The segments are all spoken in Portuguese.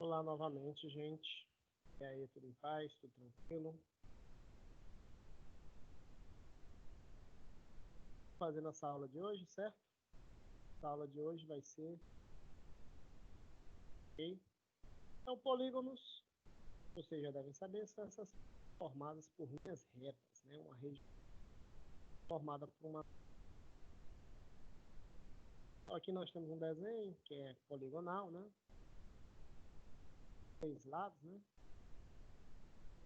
Olá novamente, gente. E aí, tudo em paz, tudo tranquilo? Fazendo essa aula de hoje, certo? Essa aula de hoje vai ser... Ok? Então, polígonos, vocês já devem saber, são essas formadas por linhas retas, né? Uma região formada por uma... Então, aqui nós temos um desenho que é poligonal, né? 3 lados, né?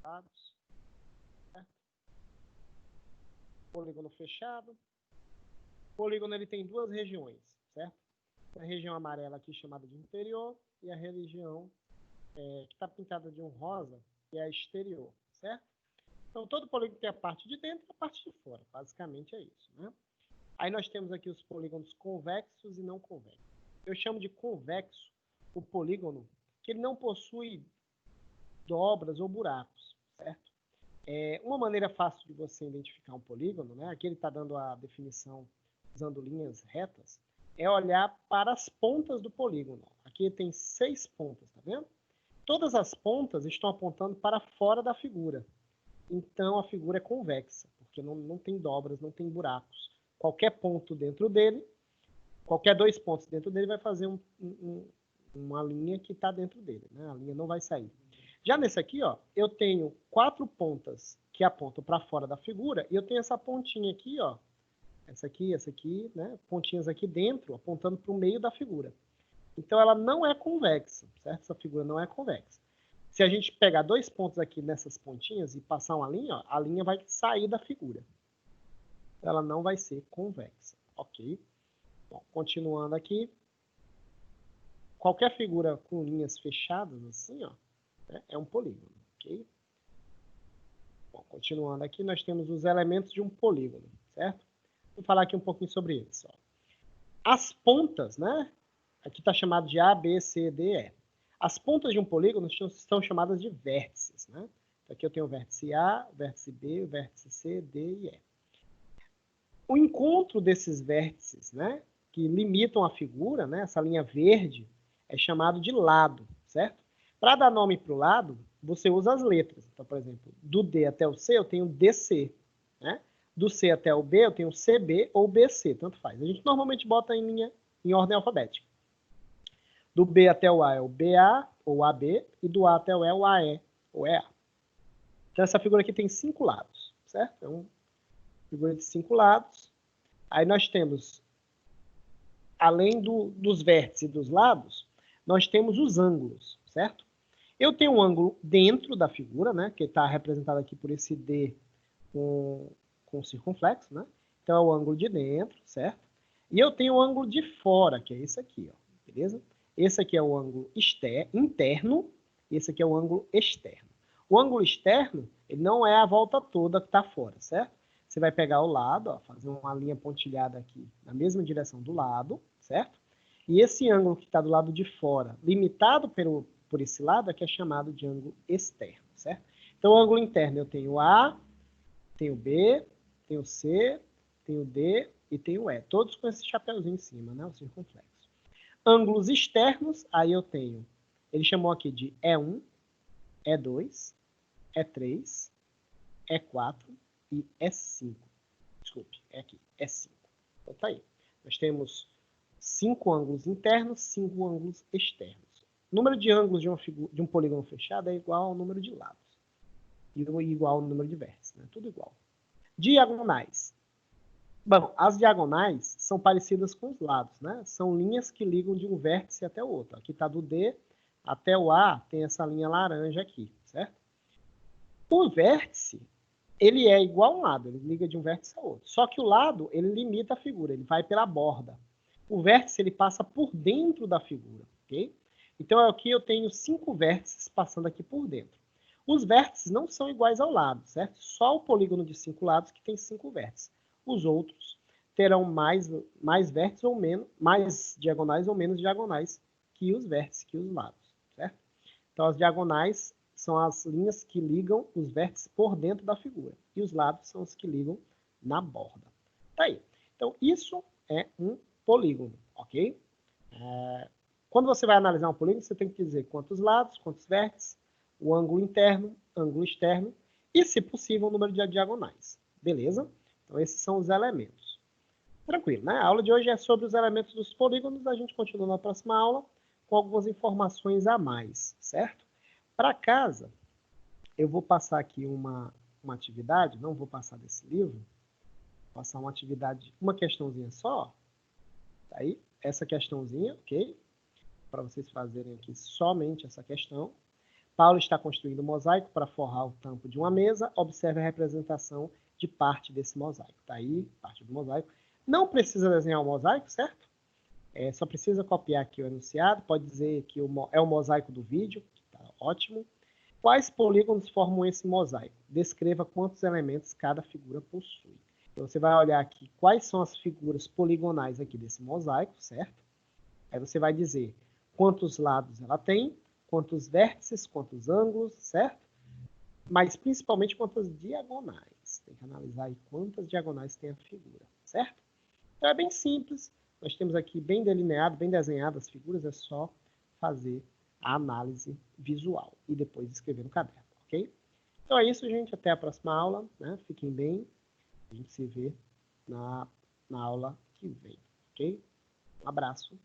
Lados, certo? Polígono fechado. O polígono ele tem duas regiões, certo? A região amarela aqui chamada de interior e a região que está pintada de um rosa, que é a exterior, certo? Então, todo polígono tem a parte de dentro e a parte de fora, basicamente é isso, né? Aí nós temos aqui os polígonos convexos e não convexos. Eu chamo de convexo o polígono que ele não possui dobras ou buracos, certo? Uma maneira fácil de você identificar um polígono, né? Aqui ele está dando a definição usando linhas retas, é olhar para as pontas do polígono. Aqui tem 6 pontas, tá vendo? Todas as pontas estão apontando para fora da figura. Então, a figura é convexa, porque não tem dobras, não tem buracos. Qualquer ponto dentro dele, qualquer 2 pontos dentro dele vai fazer uma linha que está dentro dele, né? A linha não vai sair. Já nesse aqui, ó, eu tenho 4 pontas que apontam para fora da figura, e eu tenho essa pontinha aqui, ó, essa aqui, né? Pontinhas aqui dentro, apontando para o meio da figura. Então, ela não é convexa, certo? Essa figura não é convexa. Se a gente pegar 2 pontos aqui nessas pontinhas e passar uma linha, ó, a linha vai sair da figura. Ela não vai ser convexa, ok? Bom, continuando aqui. Qualquer figura com linhas fechadas, assim, ó, né, é um polígono, ok? Bom, continuando aqui, nós temos os elementos de um polígono, certo? Vou falar aqui um pouquinho sobre eles. Ó. As pontas, né? Aqui está chamado de A, B, C, D, E. As pontas de um polígono são chamadas de vértices, né? Então, aqui eu tenho o vértice A, o vértice B, o vértice C, D e E. O encontro desses vértices, né, que limitam a figura, né, essa linha verde, é chamado de lado, certo? Para dar nome para o lado, você usa as letras. Então, por exemplo, do D até o C eu tenho DC, né? Do C até o B eu tenho CB ou BC, tanto faz. A gente normalmente bota em ordem alfabética. Do B até o A é o BA ou AB, e do A até o E é o AE ou EA. Então, essa figura aqui tem 5 lados, certo? É uma figura de 5 lados. Aí nós temos, além dos vértices e dos lados, nós temos os ângulos, certo? Eu tenho um ângulo dentro da figura, né? Que está representado aqui por esse D com circunflexo, né? Então, é o ângulo de dentro, certo? E eu tenho o ângulo de fora, que é esse aqui, ó, beleza? Esse aqui é o ângulo interno, e esse aqui é o ângulo externo. O ângulo externo, ele não é a volta toda que está fora, certo? Você vai pegar o lado, ó, fazer uma linha pontilhada aqui na mesma direção do lado, certo? E esse ângulo que está do lado de fora, limitado por esse lado, aqui é chamado de ângulo externo, certo? Então, o ângulo interno eu tenho A, tenho B, tenho C, tenho D e tenho E. Todos com esse chapeuzinho em cima, né? O circunflexo. Ângulos externos, aí eu tenho, ele chamou aqui de E1, E2, E3, E4 e E5. Desculpe, é aqui, E5. Então tá aí. Nós temos 5 ângulos internos, 5 ângulos externos. O número de ângulos de um polígono fechado é igual ao número de lados. E igual ao número de vértices, né? Tudo igual. Diagonais. Bom, as diagonais são parecidas com os lados, né? São linhas que ligam de um vértice até o outro. Aqui está do D até o A, tem essa linha laranja aqui, certo? O vértice, ele é igual a um lado, ele liga de um vértice ao outro. Só que o lado, ele limita a figura, ele vai pela borda. O vértice, ele passa por dentro da figura, ok? Então, aqui eu tenho 5 vértices passando aqui por dentro. Os vértices não são iguais ao lado, certo? Só o polígono de 5 lados que tem 5 vértices. Os outros terão mais vértices ou menos, mais diagonais ou menos diagonais que os vértices, que os lados, certo? Então, as diagonais são as linhas que ligam os vértices por dentro da figura. E os lados são os que ligam na borda. Tá aí. Então, isso é um polígono, ok? Quando você vai analisar um polígono, você tem que dizer quantos lados, quantos vértices, o ângulo interno, ângulo externo e, se possível, o número de diagonais. Beleza? Então, esses são os elementos. Tranquilo, né? A aula de hoje é sobre os elementos dos polígonos. A gente continua na próxima aula com algumas informações a mais, certo? Para casa, eu vou passar aqui uma atividade, não vou passar desse livro, vou passar uma atividade, uma questãozinha só, tá aí? Essa questãozinha, ok? Para vocês fazerem aqui somente essa questão. Paulo está construindo um mosaico para forrar o tampo de uma mesa. Observe a representação de parte desse mosaico. Tá aí, parte do mosaico. Não precisa desenhar o mosaico, certo? Só precisa copiar aqui o enunciado. Pode dizer que é o mosaico do vídeo, tá ótimo. Quais polígonos formam esse mosaico? Descreva quantos elementos cada figura possui. Então, você vai olhar aqui quais são as figuras poligonais aqui desse mosaico, certo? Aí você vai dizer quantos lados ela tem, quantos vértices, quantos ângulos, certo? Mas principalmente quantas diagonais. Tem que analisar aí quantas diagonais tem a figura, certo? Então é bem simples. Nós temos aqui bem delineado, bem desenhado as figuras, é só fazer a análise visual e depois escrever no caderno, ok? Então é isso, gente. Até a próxima aula, né? Fiquem bem. A gente se vê na aula que vem, ok? Um abraço.